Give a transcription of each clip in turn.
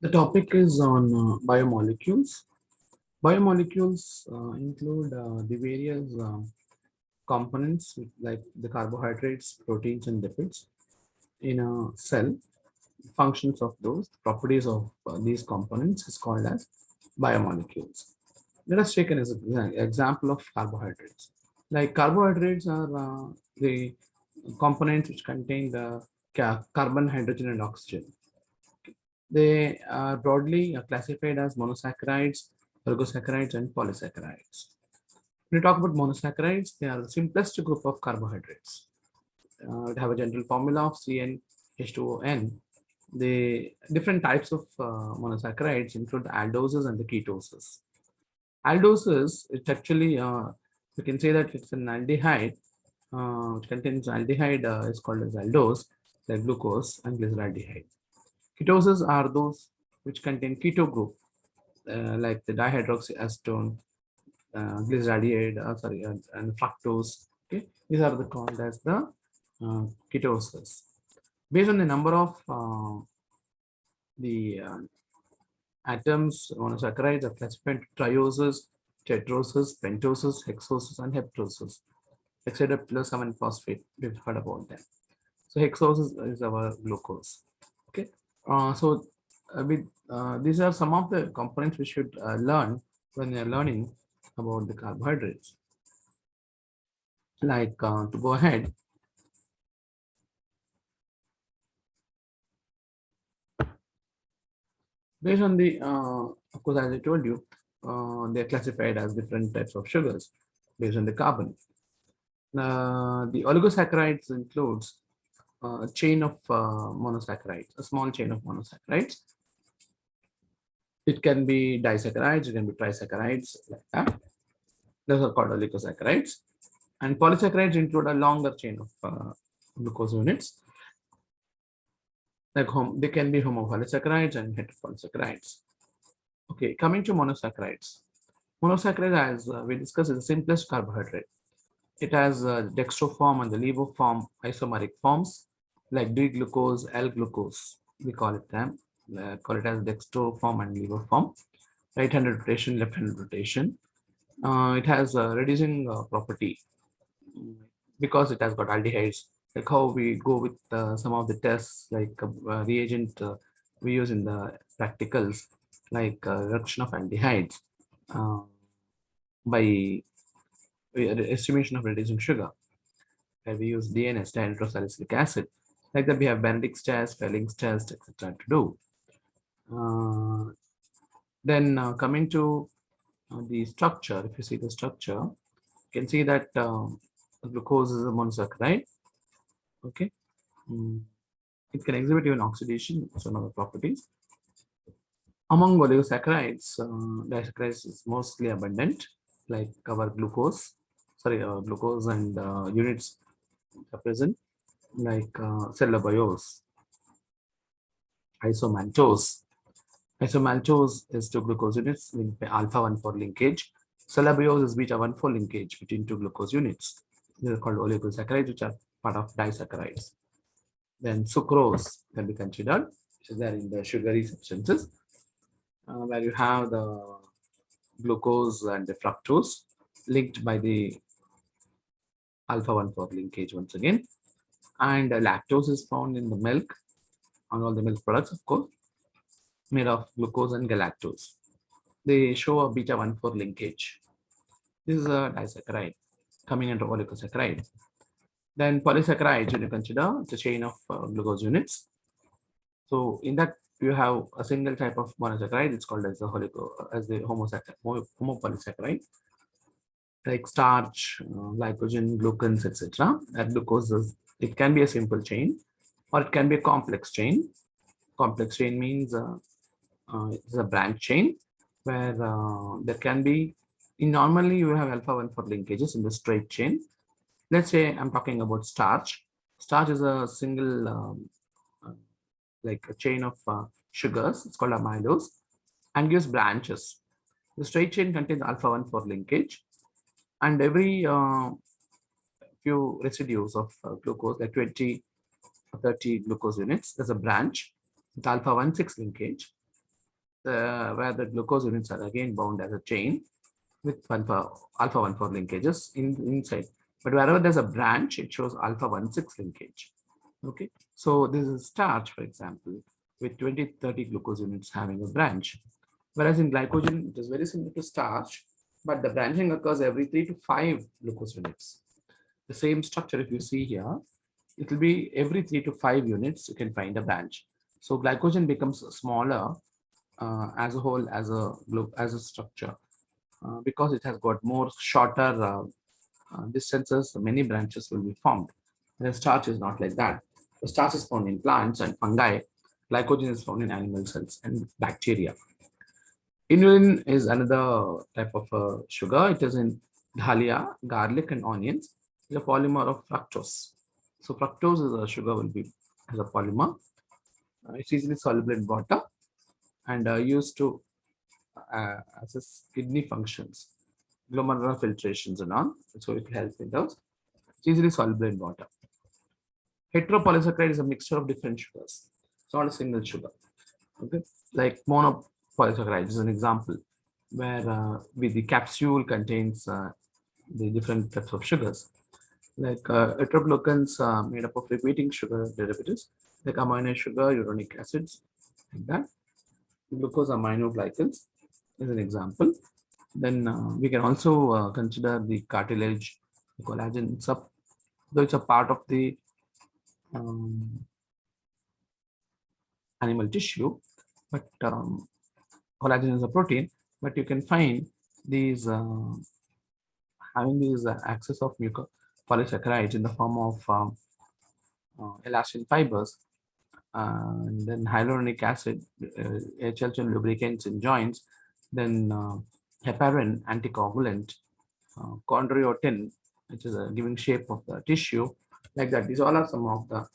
The topic is on biomolecules. Biomolecules include the various components like the carbohydrates, proteins, and lipids in a cell. Functions of those properties of these components is called as biomolecules. Let us take an example of carbohydrates. Like carbohydrates are the components which contain the carbon, hydrogen, and oxygen. They are broadly classified as monosaccharides, oligosaccharides, and polysaccharides. When we talk about monosaccharides, they are the simplest group of carbohydrates. It have a general formula of CnH2ON. The different types of monosaccharides include the aldoses and the ketoses. Aldoses, it's actually, you can say that it's an aldehyde, which contains aldehyde is called as aldose, like glucose and glyceraldehyde. Ketoses are those which contain keto group, like the dihydroxyacetone, glyceraldehyde, and fructose. Okay, these are the called as the ketoses. Based on the number of the atoms, monosaccharides are classified into trioses, tetroses, pentoses, hexoses, and heptoses. Except plus 7 phosphate, we've heard about that. So hexoses is our glucose. Okay, so with these are some of the components we should learn when you're learning about the carbohydrates. Like to go ahead, based on the, of course, as I told you, they're classified as different types of sugars based on the carbon. The oligosaccharides includes a chain of monosaccharides, a small chain of monosaccharides. It can be disaccharides, it can be trisaccharides, like that. Those are called oligosaccharides. And polysaccharides include a longer chain of glucose units. Like they can be homopolysaccharides and heteropolysaccharides. Okay, coming to monosaccharides. Monosaccharide, as we discussed, is the simplest carbohydrate. It has dextro form and the levo form isomeric forms like D-glucose, L-glucose. We call it them. Call it as dextro form and levo form. Right-handed rotation, left-handed rotation. It has a reducing property because it has got aldehydes. Like how we go with some of the tests, like reagent we use in the practicals, like reduction of aldehydes by estimation of reducing sugar. Where we use DNS, dihydrosalicylic acid. Like that, we have Benedict's test, Felling's test, etc. to do. Then coming to the structure, if you see the structure, you can see that glucose is a monosaccharide. Okay, it can exhibit even oxidation, some other properties. Among oligosaccharides, disaccharides is mostly abundant, like our glucose, glucose and units are present, like cellular isomaltose. Isomaltose is two glucose units linked by alpha-1,4 linkage. Cellular is beta-1,4 linkage between two glucose units. These are called oligosaccharides, which are part of disaccharides. Then sucrose can be considered, which is there in the sugary substances, where you have the glucose and the fructose linked by the alpha-1,4 linkage once again. And lactose is found in the milk, on all the milk products, of course, made of glucose and galactose. They show a beta-1,4 linkage. This is a disaccharide coming into oligosaccharide. Then polysaccharides, when you consider, it's a chain of glucose units. So in that, you have a single type of monosaccharide. It's called as the homopolysaccharide, like starch, glycogen, glucans, etc. That glucose it can be a simple chain, or it can be a complex chain. Complex chain means it's a branch chain where there can be. Normally, you have alpha-1,4 linkages in the straight chain. Let's say I'm talking about starch. Starch is a single, like a chain of sugars. It's called amylose, and gives branches. The straight chain contains alpha-1,4 linkage, and every few residues of glucose, like 20 or 30 glucose units, there's a branch with alpha-1,6 linkage. where the glucose units are again bound as a chain with alpha 1,4 linkages inside. But wherever there's a branch, it shows alpha 1,6 linkage. Okay, so this is starch, for example, with 20-30 glucose units having a branch. Whereas in glycogen, it is very similar to starch, but the branching occurs every 3 to 5 glucose units. The same structure, if you see here, it will be every 3 to 5 units you can find a branch. So glycogen becomes smaller as a whole, as a structure, because it has got more shorter distances. Many branches will be formed. And starch is not like that. The starch is found in plants and fungi. Glycogen is found in animal cells and bacteria. Inulin is another type of sugar. It is in dahlia, garlic, and onions. It's a polymer of fructose. So fructose is a sugar will be as a polymer. It's easily soluble in water and used to assess kidney functions, glomerular filtrations and all. So it helps in those. It's easily soluble in water. Hetero Polysaccharide is a mixture of different sugars. It's not a single sugar. Okay, like monopolysaccharide is an example where with the capsule contains the different types of sugars. Like heteroglycans made up of repeating sugar derivatives, like amino sugar, uronic acids, like that. Glucose aminoglycans is an example. Then we can also consider the cartilage collagen. Though it's a part of the animal tissue, but collagen is a protein. But you can find these having these excess of mucopolysaccharides in the form of elastin fibers, and then hyaluronic acid, HL lubricants in joints, then heparin, anticoagulant, chondroitin, which is giving shape of the tissue, like that. These all are some of the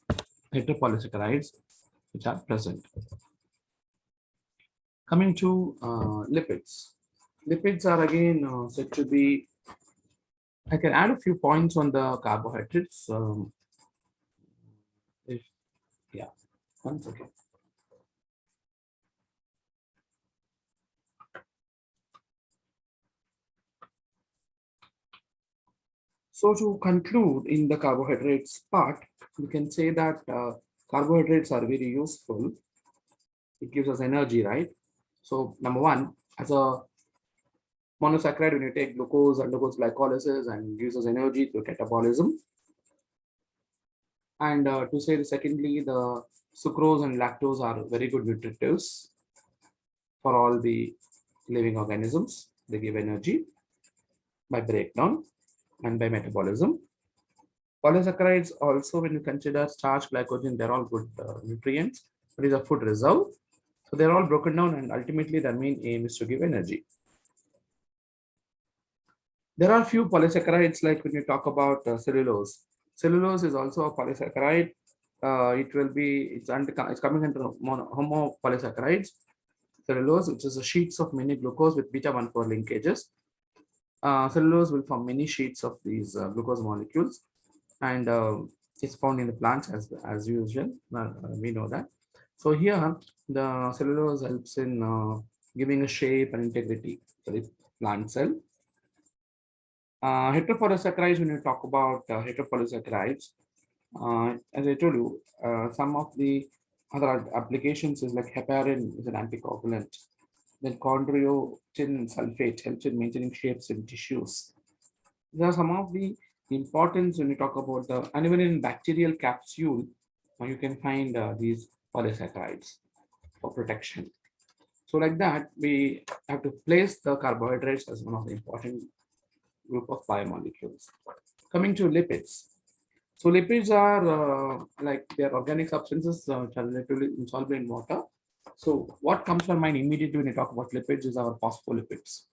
heteropolysaccharides which are present. Coming to lipids. Lipids are again said to be, I can add a few points on the carbohydrates. Yeah, 1 second. So to conclude in the carbohydrates part, we can say that carbohydrates are very useful. It gives us energy, right? So number one, as a monosaccharide, when you take glucose, undergoes glycolysis and gives us energy through catabolism. And to say secondly, the sucrose and lactose are very good nutritives for all the living organisms. They give energy by breakdown and by metabolism. Polysaccharides also, when you consider starch, glycogen, they're all good nutrients. It is a food reserve. So they're all broken down and ultimately their main aim is to give energy. There are few polysaccharides, like when you talk about cellulose. Cellulose is also a polysaccharide. It's coming under homopolysaccharides. Cellulose, which is a sheets of many glucose with beta 1,4 linkages. Cellulose will form many sheets of these glucose molecules, and it's found in the plants as usual. We know that. So here, the cellulose helps in giving a shape and integrity to the plant cell. Heteropolysaccharides, when you talk about heteropolysaccharides, as I told you, some of the other applications is like heparin is an anticoagulant. Then chondroitin sulfate helps in maintaining shapes in tissues. There are some of the importance when you talk about the, and even in bacterial capsule, you can find these polysaccharides for protection. So like that, we have to place the carbohydrates as one of the important group of biomolecules. Coming to lipids. So lipids are like they are organic substances which are relatively insoluble in water. So what comes to mind immediately when you talk about lipids is our phospholipids.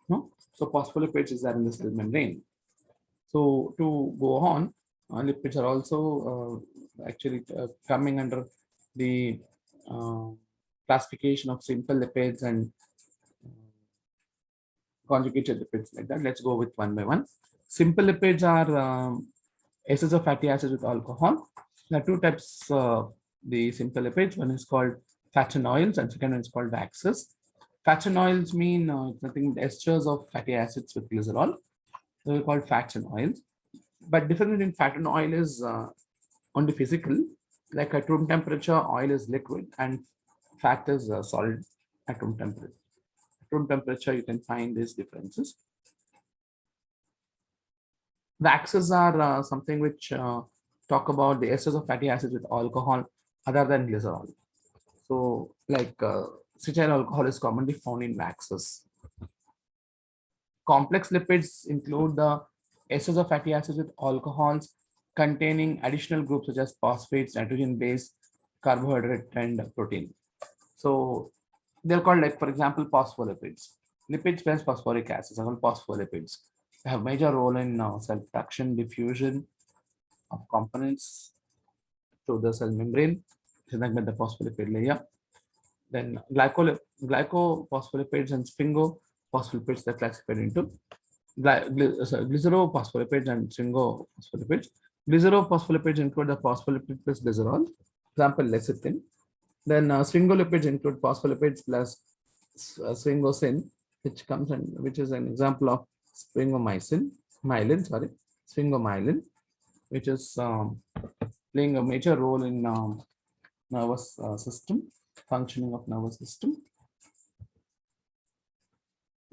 No? So phospholipids is there in the cell membrane. So to go on, lipids are also actually coming under the classification of simple lipids and conjugated lipids, like that. Let's go with one by one. Simple lipids are essential fatty acids with alcohol. There are two types the simple lipids. One is called fats and oils, and second one is called waxes. Fats and oils mean nothing esters of fatty acids with glycerol. Those are called fats and oils. But difference between fat and oil is only physical. Like at room temperature, oil is liquid and fat is solid at room temperature. At room temperature, you can find these differences. Waxes are something which talk about the esters of fatty acids with alcohol other than glycerol. So, like cetyl alcohol is commonly found in waxes. Complex lipids include the esters of fatty acids with alcohols containing additional groups such as phosphates, nitrogen base, carbohydrate, and protein. So they're called, like, for example, phospholipids. Lipids plus phosphoric acids are called phospholipids. They have major role in cell production, diffusion of components through the cell membrane, with the phospholipid layer. Then glycophospholipids and sphingophospholipid are classified into glycerophospholipids and sphingophospholipid. Glycerophospholipids include the phospholipid plus glycerol, example lecithin. Then sphingolipids include phospholipids plus sphingosine, which is an example of sphingomyelin, which is playing a major role in nervous system, functioning of nervous system.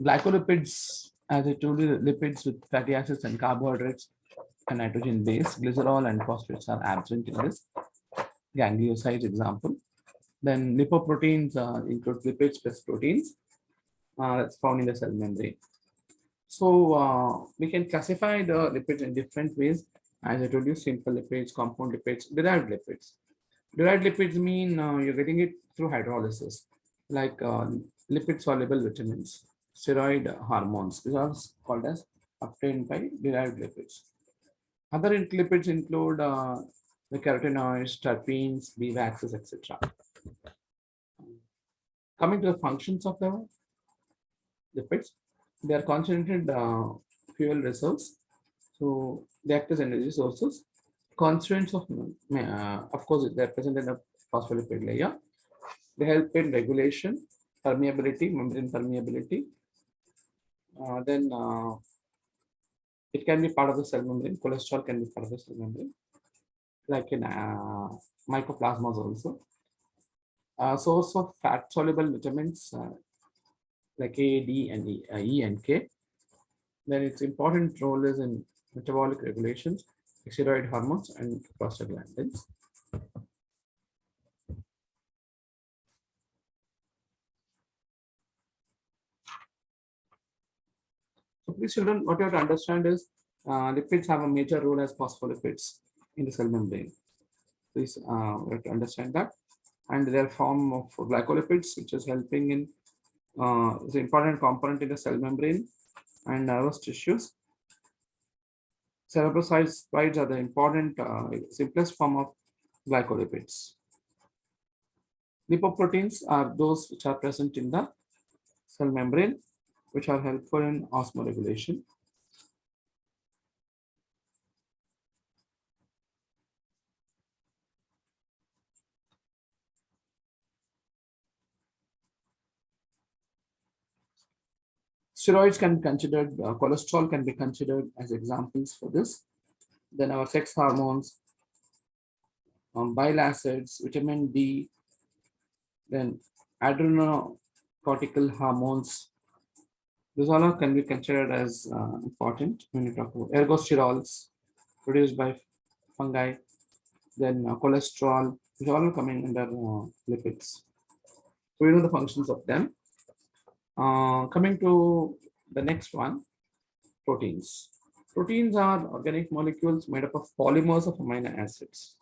Glycolipids, as I told you, lipids with fatty acids and carbohydrates and nitrogen base. Glycerol and phosphates are absent in this. Gangliosides example. Then lipoproteins include lipids plus proteins that's found in the cell membrane. So we can classify the lipids in different ways. As I told you, simple lipids, compound lipids, derived lipids. Derived lipids mean you're getting it through hydrolysis, like lipid-soluble vitamins, steroid hormones. These are called as obtained by derived lipids. Other lipids include the carotenoids, terpenes, B waxes, etc. Coming to the functions of the lipids, they are concentrated fuel reserves, so they act as energy sources. Constituents of course, they are present in the phospholipid layer. They help in regulation, permeability, membrane permeability. Then it can be part of the cell membrane. Cholesterol can be part of the cell membrane, like in mycoplasmas also. Source of fat-soluble vitamins like A, D, and E and K. Then its important role is in metabolic regulations, steroid hormones, and prostaglandins. So please, children, what you have to understand is lipids have a major role as phospholipids in the cell membrane. Please you have to understand that. And their form of glycolipids, which is helping in is an important component in the cell membrane and nervous tissues. Cerebrocytes are the important simplest form of glycolipids. Lipoproteins are those which are present in the cell membrane, which are helpful in osmoregulation. Steroids can be considered, cholesterol can be considered as examples for this. Then our sex hormones, bile acids, vitamin D, then adrenocortical hormones. These all can be considered as important when you talk about ergosterols produced by fungi, then cholesterol, which are all coming under lipids. So we know the functions of them. Coming to the next one, proteins. Proteins are organic molecules made up of polymers of amino acids.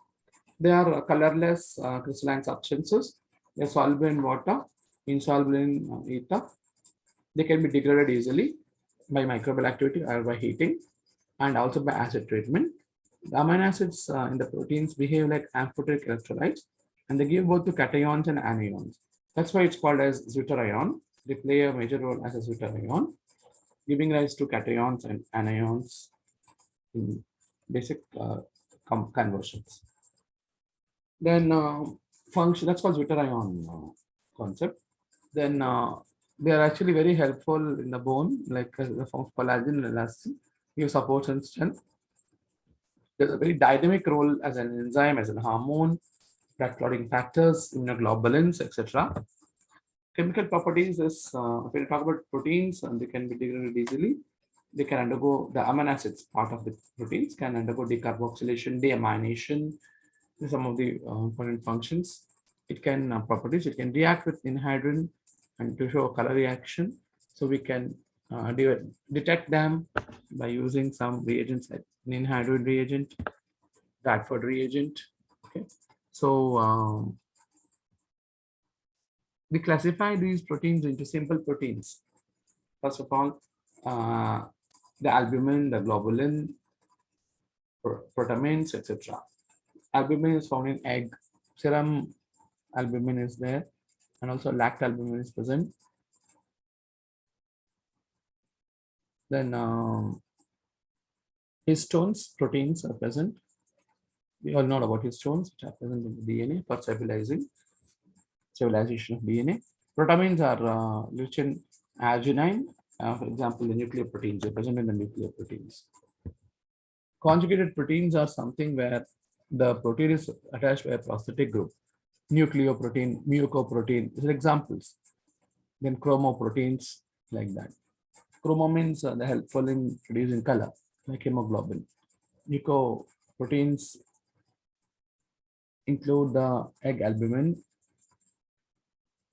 They are colorless crystalline substances. They are soluble in water, insoluble in ether. They can be degraded easily by microbial activity or by heating, and also by acid treatment. The amino acids in the proteins behave like amphoteric electrolytes, and they give both to cations and anions. That's why it's called as zwitterion. They play a major role as a zwitterion, giving rise to cations and anions in basic conversions. Then function, that's called zwitterion concept. Then they are actually very helpful in the bone, like the form of collagen and elastin, give support and strength. There's a very dynamic role as an enzyme, as a hormone, fat clotting factors, immunoglobulins, etc. Chemical properties is, if we talk about proteins, they can be degraded easily. They can undergo the amino acids part of the proteins can undergo decarboxylation, deamination, some of the important functions. It can properties. It can react with anhydride and to show a color reaction. So we can detect them by using some reagents like anhydride reagent, Radford reagent. Okay, so we classify these proteins into simple proteins. First of all, the albumin, the globulin, protamines, etc. Albumin is found in egg. Serum albumin is there, and also lactalbumin is present. Then histones, proteins are present. We all know about histones, which are present in the DNA for stabilization of DNA. Protamines are rich in arginine. For example, the nucleoproteins are present in the nucleoproteins. Conjugated proteins are something where the protein is attached by a prosthetic group. Nucleoprotein, mucoprotein, these are examples. Then chromoproteins, like that. Chromomins are the helpful in producing color, like hemoglobin. Mucoproteins include the egg albumin,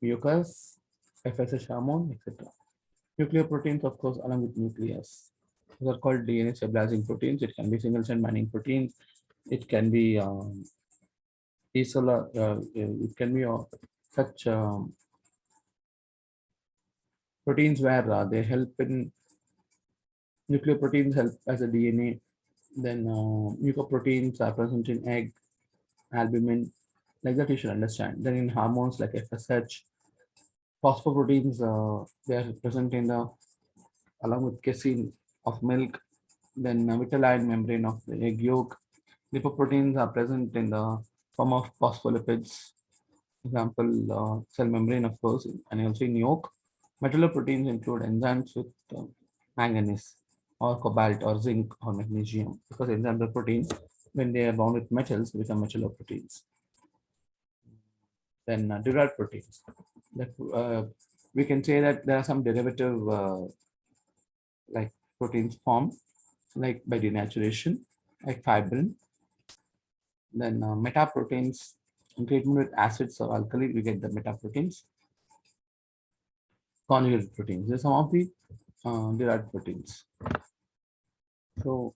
mucus, FSH hormone, etc. Nucleoproteins, of course, along with nucleus. These are called DNA stabilizing proteins. It can be single strand binding proteins. It can be it can be such proteins where they help in nucleoproteins help as a DNA. Then mucoproteins are present in egg, albumin, like that you should understand. Then in hormones like FSH, phosphoproteins, they are present in the along with casein of milk. Then vitelline membrane of the egg yolk. Lipoproteins are present in the form of phospholipids. Example, cell membrane, of course, and also in yolk. Metalloproteins include enzymes with manganese or cobalt or zinc or magnesium, because enzymes are proteins. When they are bound with metals, they become metalloproteins. Then derived proteins. That we can say that there are some derivative like proteins formed, like by denaturation, like fibrin. Then metaproteins, in treatment with acids or alkali, we get the metaproteins. Conjugated proteins. These are some of the derived proteins. So,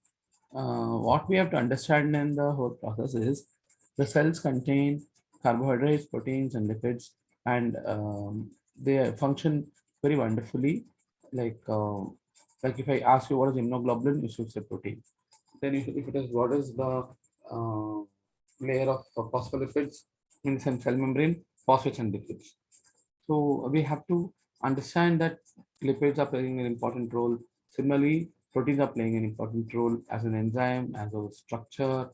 what we have to understand in the whole process is the cells contain carbohydrates, proteins, and lipids, and they function very wonderfully. Like, if I ask you what is immunoglobulin, you should say protein. Then, if it is what is the layer of phospholipids in some cell membrane, phosphates and lipids. So we have to understand that lipids are playing an important role. Similarly, proteins are playing an important role as an enzyme, as a structure,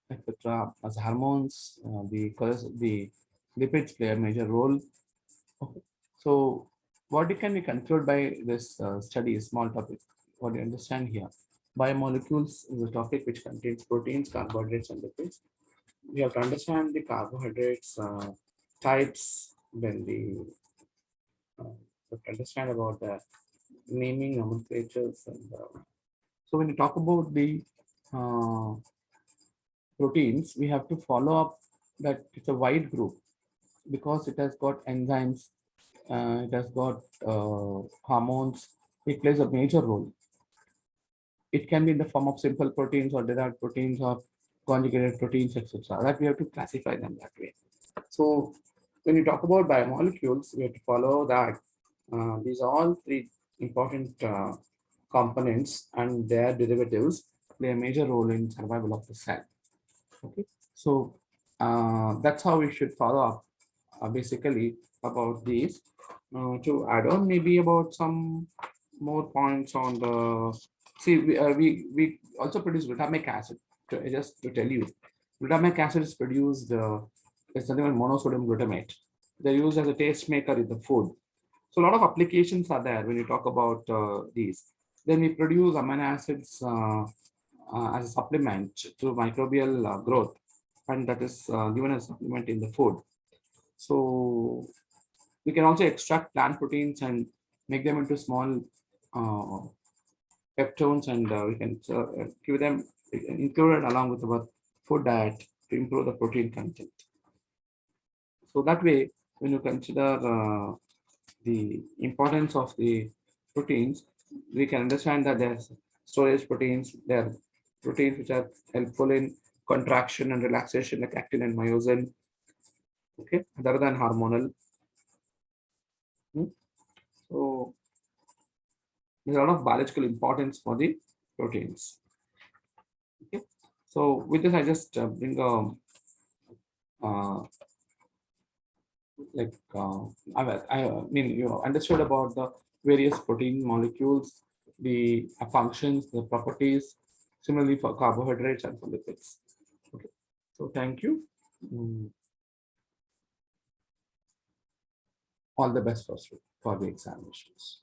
etc. As hormones, the lipids play a major role. Okay. So, what can we conclude by this study? Small topic. What do you understand here? Biomolecules is a topic which contains proteins, carbohydrates, and lipids. We have to understand the carbohydrates types, then the understand about the naming nomenclatures. And so when you talk about the uh, proteins, we have to follow up that it's a wide group because it has got enzymes, it has got hormones. It plays a major role. It can be in the form of simple proteins or derived proteins or conjugated proteins, etc. That we have to classify them that way. So when you talk about biomolecules, we have to follow that these are all three important components and their derivatives play a major role in survival of the cell. Okay, so that's how we should follow up basically about these. To add on maybe about some more points on the see we also produce glutamic acid. Just to tell you, glutamic acid is produced It's something called monosodium glutamate. They're used as a taste maker in the food. So a lot of applications are there when you talk about these. Then we produce amino acids as a supplement to microbial growth, and that is given as a supplement in the food. So we can also extract plant proteins and make them into small uh, peptones, and we can give them included along with our food diet to improve the protein content. So that way, when you consider the importance of the proteins, we can understand that there's storage proteins, there are proteins which are helpful in contraction and relaxation, like actin and myosin, okay, other than hormonal. So there's a lot of biological importance for the proteins. Okay, so with this, I just bring a like I mean you understood about the various protein molecules, the functions, the properties. Similarly for carbohydrates and for lipids. Okay, so thank you. Mm, all the best for the examinations.